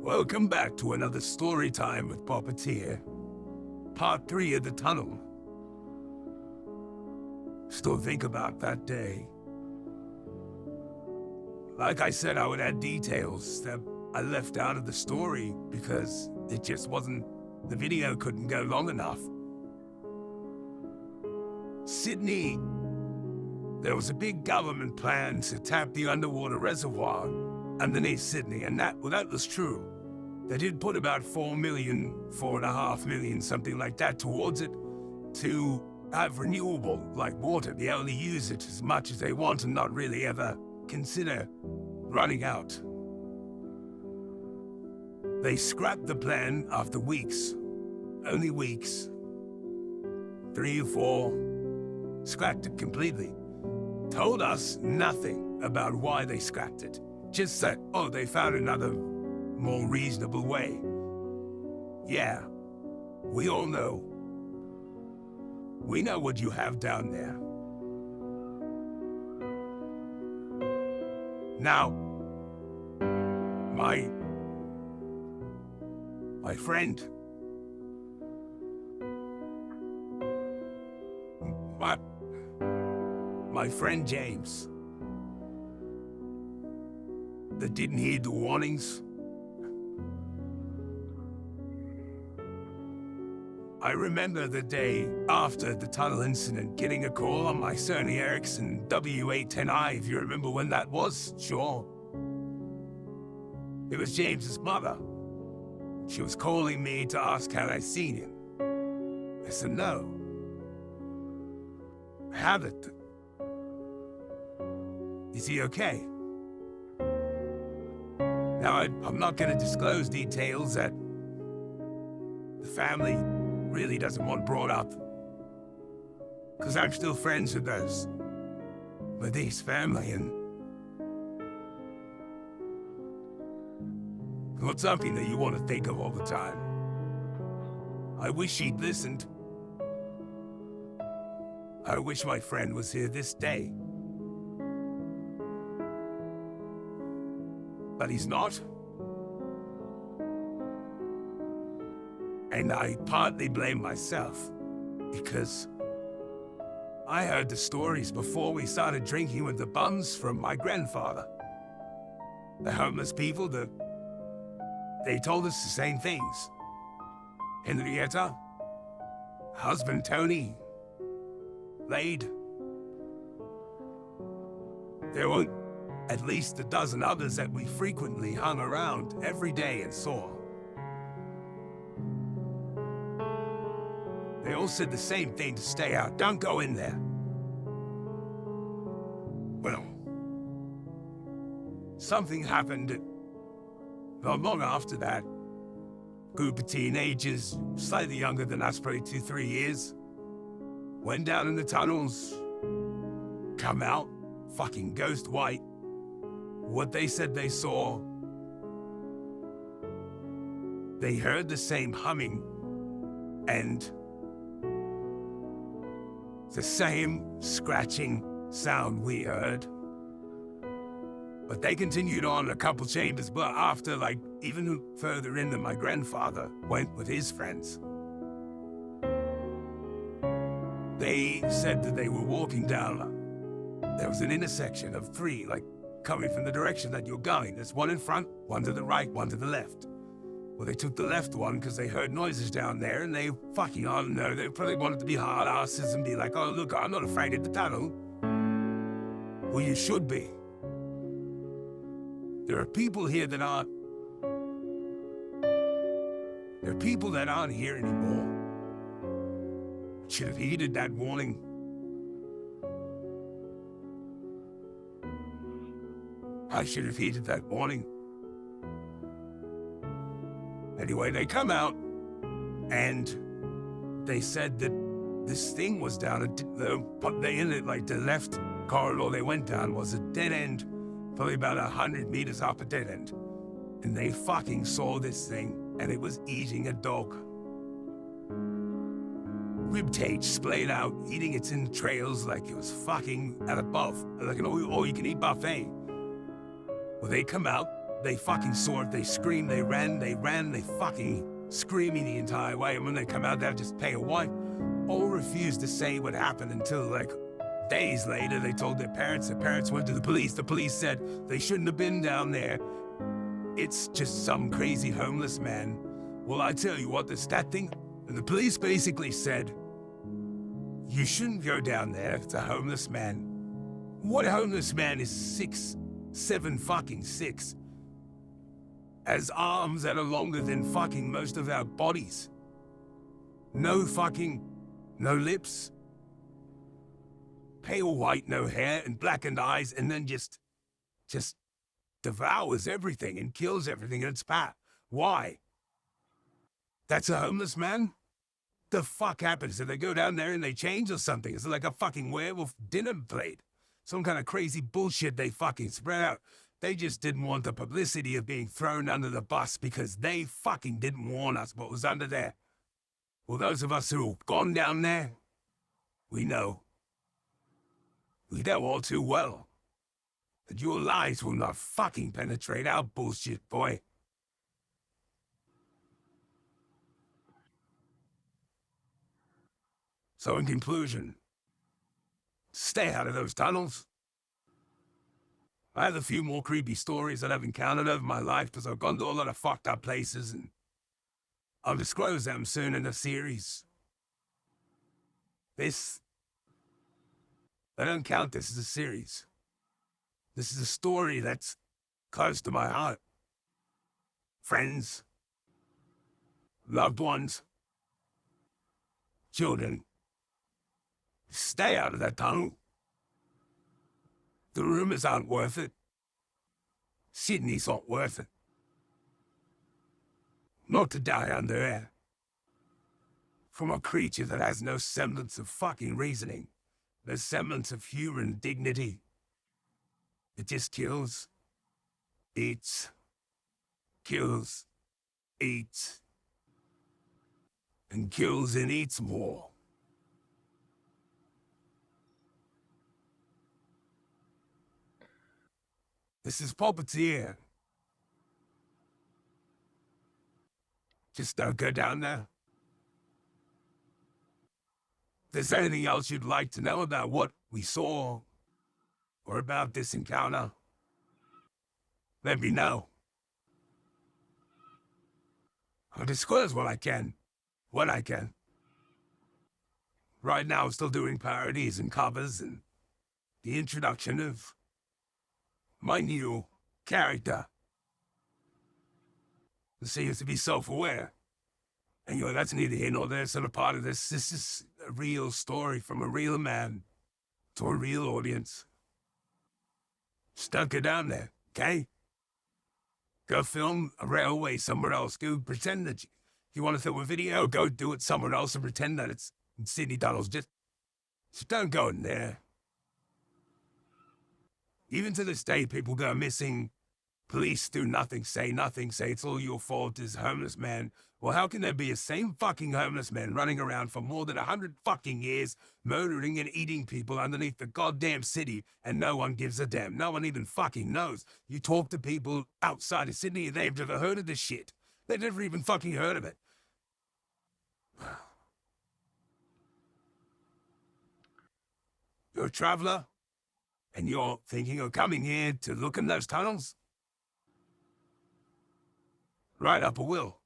Welcome back to another story time with Puppeteer. Part 3 of the tunnel. Still think about that day. Like I said, I would add details that I left out of the story because it just wasn't, the video couldn't go long enough. Sydney. There was a big government plan to tap the underwater reservoir underneath Sydney, and that was true. They did put about 4 million, 4.5 million, something like that, towards it to have renewable, like water, be able to use it as much as they want and not really ever consider running out. They scrapped the plan after weeks, only weeks, 3 or 4, scrapped it completely. Told us nothing about why they scrapped it. Just said, oh, they found another more reasonable way. Yeah, we all know. We know what you have down there. Now, my friend, my friend James, that didn't heed the warnings. I remember the day after the tunnel incident getting a call on my Sony Ericsson W810i, if you remember when that was, sure. It was James's mother. She was calling me to ask had I seen him. I said no. I haven't. Is he okay? Now, I'm not going to disclose details that the family really doesn't want brought up, because I'm still friends with his family, and not something that you want to think of all the time. I wish he'd listened. I wish my friend was here this day. But he's not. And I partly blame myself, because I heard the stories before we started drinking with the bums from my grandfather. The homeless people, they told us the same things. Henrietta, husband Tony, laid. There were at least a dozen others that we frequently hung around every day and saw. They all said the same thing, to stay out, don't go in there. Well, something happened not long after that. Group of teenagers, slightly younger than us, probably 2-3 years, went down in the tunnels, come out, fucking ghost white. What they said they saw, they heard the same humming and the same scratching sound we heard. But they continued on a couple chambers, but after, like, even further in than my grandfather went with his friends. They said that they were walking down, there was an intersection of 3, like, coming from the direction that you're going. There's one in front, one to the right, one to the left. Well, they took the left one because they heard noises down there, and they fucking, I don't know, they probably wanted to be hard asses and be like, oh, look, I'm not afraid of the tunnel. Well, you should be. There are people here that aren't. There are people that aren't here anymore. Should have heeded that warning. I should have heeded that warning. Anyway, they come out, and they said that this thing was down at the left corridor they went down was a dead end, probably about 100 meters up a dead end. And they fucking saw this thing, and it was eating a dog. Ribcage splayed out, eating its entrails like it was fucking at above, like an all-you-can-eat buffet. Well, they come out, They fucking saw it, they screamed, they ran, they fucking screaming the entire way. And when they come out, they'll just pay a white. All refused to say what happened until, like, days later, they told their parents. Their parents went to the police. The police said they shouldn't have been down there. It's just some crazy homeless man. Well, I tell you what, that thing, and the police basically said, you shouldn't go down there. It's a homeless man. What homeless man is 6'7" fucking 6? Has arms that are longer than fucking most of our bodies. No lips. Pale white, no hair, and blackened eyes, and then just devours everything and kills everything in its path. Why? That's a homeless man? The fuck happens? Do they go down there and they change or something? Is it like a fucking werewolf dinner plate? Some kind of crazy bullshit they fucking spread out. They just didn't want the publicity of being thrown under the bus because they fucking didn't warn us what was under there. Well, those of us who've gone down there, we know. We know all too well that your lies will not fucking penetrate our bullshit, boy. So in conclusion, stay out of those tunnels. I have a few more creepy stories that I've encountered over my life because I've gone to a lot of fucked up places, and I'll disclose them soon in the series. I don't count this as a series. This is a story that's close to my heart. Friends, loved ones, children, stay out of that tunnel. The rumors aren't worth it. Sydney's not worth it. Not to die under there. From a creature that has no semblance of fucking reasoning. No semblance of human dignity. It just kills, eats, kills, eats, and kills and eats more. This is Puppeteer. Just don't go down there. If there's anything else you'd like to know about what we saw, or about this encounter, let me know. I'll disclose what I can. What I can. Right now, I'm still doing parodies and covers and the introduction of my new character. Who seems to be self-aware. And that's neither here nor there, sort of part of this. This is a real story from a real man to a real audience. Just don't go down there, okay? Go film a railway somewhere else. Go pretend that you want to film a video, go do it somewhere else and pretend that it's in Sydney tunnels. Just don't go in there. Even to this day, people go missing. Police do nothing, say it's all your fault, this homeless man. Well, how can there be a same fucking homeless man running around for more than 100 fucking years, murdering and eating people underneath the goddamn city, and no one gives a damn? No one even fucking knows. You talk to people outside of Sydney, they've never heard of this shit. They've never even fucking heard of it. You're a traveler, and you're thinking of coming here to look in those tunnels? Write up a will.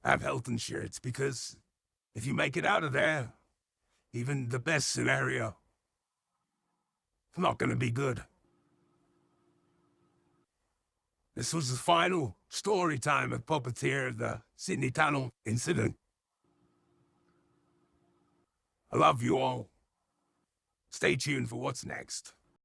Have health insurance, because if you make it out of there, even the best scenario, it's not gonna be good. This was the final story time of Puppeteer of the Sydney Tunnel incident. I love you all. Stay tuned for what's next.